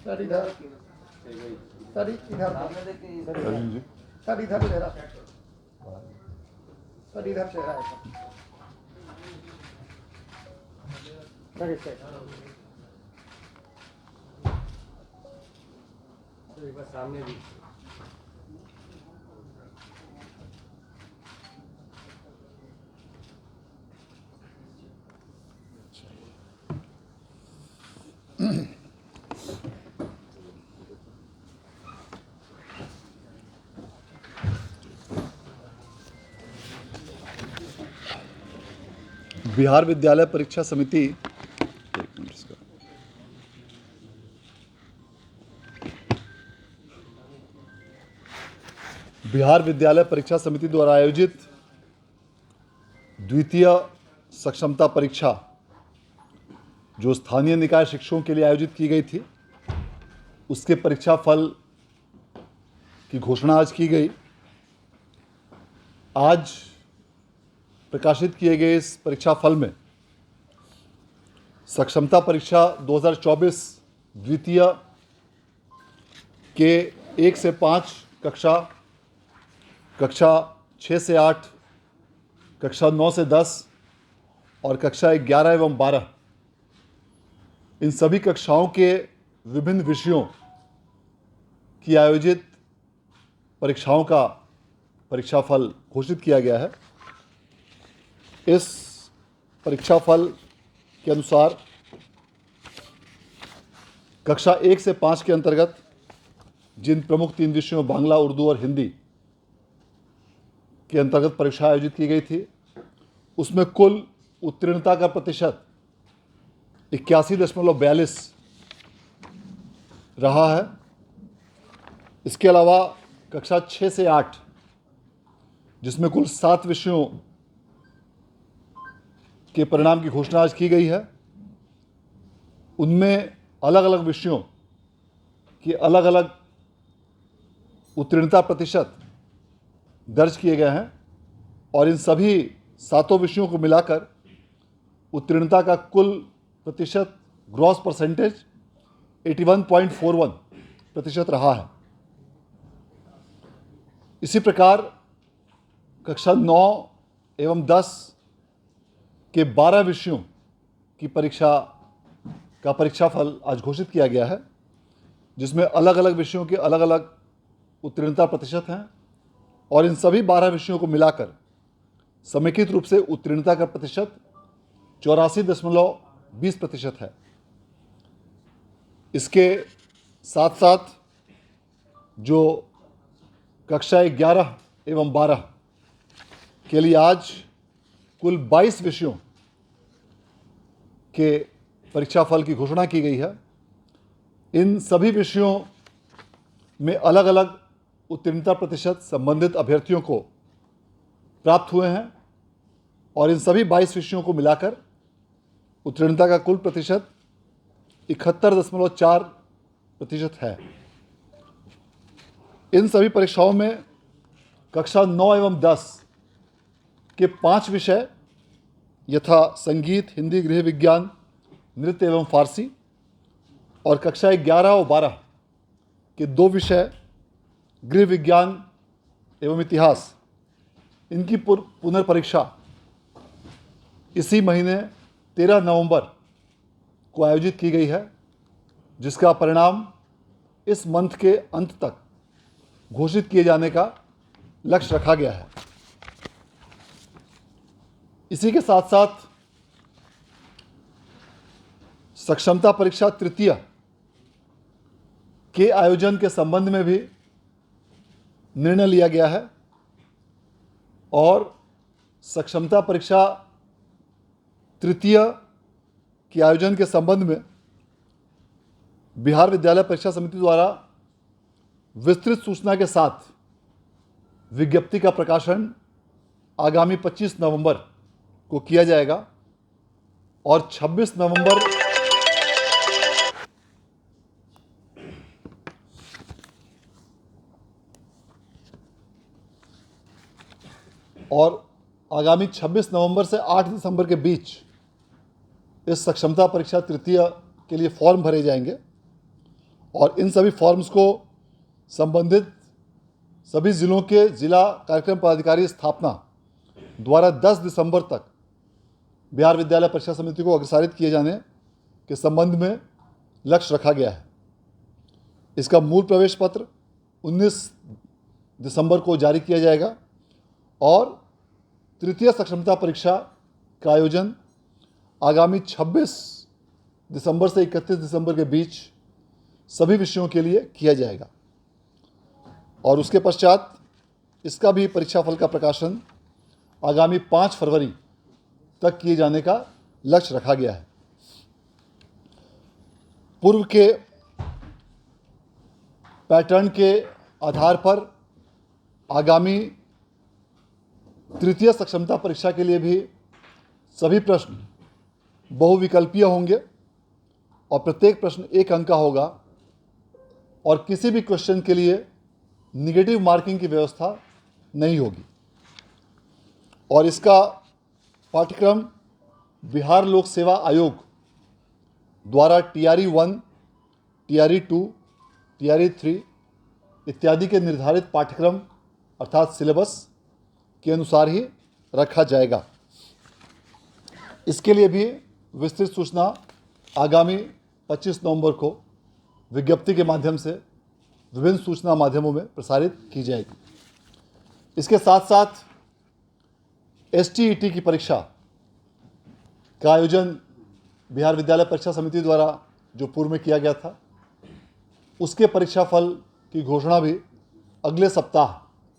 Sir इधर, sir इधर, sir इधर चेहरा, सर इधर चेहरा है सर इस साइड। सामने भी बिहार विद्यालय परीक्षा समिति बिहार विद्यालय परीक्षा समिति द्वारा आयोजित द्वितीय सक्षमता परीक्षा जो स्थानीय निकाय शिक्षकों के लिए आयोजित की गई थी, उसके परीक्षा फल की घोषणा आज की गई। आज प्रकाशित किए गए इस परीक्षा फल में सक्षमता परीक्षा 2024 द्वितीय के 1 से 5 कक्षा 6 से 8, कक्षा 9 से 10 और कक्षा 11 एवं 12 इन सभी कक्षाओं के विभिन्न विषयों की आयोजित परीक्षाओं का परीक्षाफल घोषित किया गया है। इस परीक्षाफल के अनुसार कक्षा 1 से 5 के अंतर्गत जिन प्रमुख 3 विषयों बांग्ला, उर्दू और हिंदी के अंतर्गत परीक्षा आयोजित की गई थी, उसमें कुल उत्तीर्णता का प्रतिशत 81.42 रहा है। इसके अलावा कक्षा 6 से 8 जिसमें कुल 7 विषयों के परिणाम की घोषणा आज की गई है, उनमें अलग अलग विषयों की अलग अलग उत्तीर्णता प्रतिशत दर्ज किए गए हैं और इन सभी 7 विषयों को मिलाकर उत्तीर्णता का कुल प्रतिशत ग्रॉस परसेंटेज 81.41% रहा है। इसी प्रकार कक्षा 9 एवं 10 के 12 विषयों की परीक्षा का परीक्षाफल आज घोषित किया गया है, जिसमें अलग अलग विषयों के अलग अलग उत्तीर्णता प्रतिशत हैं और इन सभी 12 विषयों को मिलाकर समेकित रूप से उत्तीर्णता का प्रतिशत 84.20% है। इसके साथ साथ जो कक्षा 11 एवं 12 के लिए आज कुल 22 विषयों के परीक्षाफल की घोषणा की गई है। इन सभी विषयों में अलग अलग उत्तीर्णता प्रतिशत संबंधित अभ्यर्थियों को प्राप्त हुए हैं और इन सभी 22 विषयों को मिलाकर उत्तीर्णता का कुल प्रतिशत 71.4% है। इन सभी परीक्षाओं में कक्षा 9 एवं 10 के 5 विषय यथा संगीत, हिंदी, गृह विज्ञान, नृत्य एवं फारसी और कक्षा 11 और 12 के 2 विषय गृह विज्ञान एवं इतिहास, इनकी पुनर्परीक्षा इसी महीने 13 नवंबर को आयोजित की गई है, जिसका परिणाम इस मंथ के अंत तक घोषित किए जाने का लक्ष्य रखा गया है। इसी के साथ साथ सक्षमता परीक्षा तृतीय के आयोजन के संबंध में भी निर्णय लिया गया है और सक्षमता परीक्षा तृतीय के आयोजन के संबंध में बिहार विद्यालय परीक्षा समिति द्वारा विस्तृत सूचना के साथ विज्ञप्ति का प्रकाशन आगामी 25 नवंबर को किया जाएगा और 26 नवंबर और आगामी 26 नवंबर से 8 दिसंबर के बीच इस सक्षमता परीक्षा तृतीय के लिए फॉर्म भरे जाएंगे और इन सभी फॉर्म्स को संबंधित सभी जिलों के जिला कार्यक्रम पदाधिकारी स्थापना द्वारा 10 दिसंबर तक बिहार विद्यालय परीक्षा समिति को अग्रसारित किए जाने के संबंध में लक्ष्य रखा गया है। इसका मूल प्रवेश पत्र 19 दिसंबर को जारी किया जाएगा और तृतीय सक्षमता परीक्षा का आयोजन आगामी 26 दिसंबर से 31 दिसंबर के बीच सभी विषयों के लिए किया जाएगा और उसके पश्चात इसका भी परीक्षाफल का प्रकाशन आगामी 5 फरवरी तक किए जाने का लक्ष्य रखा गया है। पूर्व के पैटर्न के आधार पर आगामी तृतीय सक्षमता परीक्षा के लिए भी सभी प्रश्न बहुविकल्पीय होंगे और प्रत्येक प्रश्न 1 अंक का होगा और किसी भी क्वेश्चन के लिए निगेटिव मार्किंग की व्यवस्था नहीं होगी और इसका पाठ्यक्रम बिहार लोक सेवा आयोग द्वारा TRE 1, TRE 2, TRE 3 इत्यादि के निर्धारित पाठ्यक्रम अर्थात सिलेबस के अनुसार ही रखा जाएगा। इसके लिए भी विस्तृत सूचना आगामी 25 नवंबर को विज्ञप्ति के माध्यम से विभिन्न सूचना माध्यमों में प्रसारित की जाएगी। इसके साथ साथ STET की परीक्षा का आयोजन बिहार विद्यालय परीक्षा समिति द्वारा जो पूर्व में किया गया था, उसके परीक्षाफल की घोषणा भी अगले सप्ताह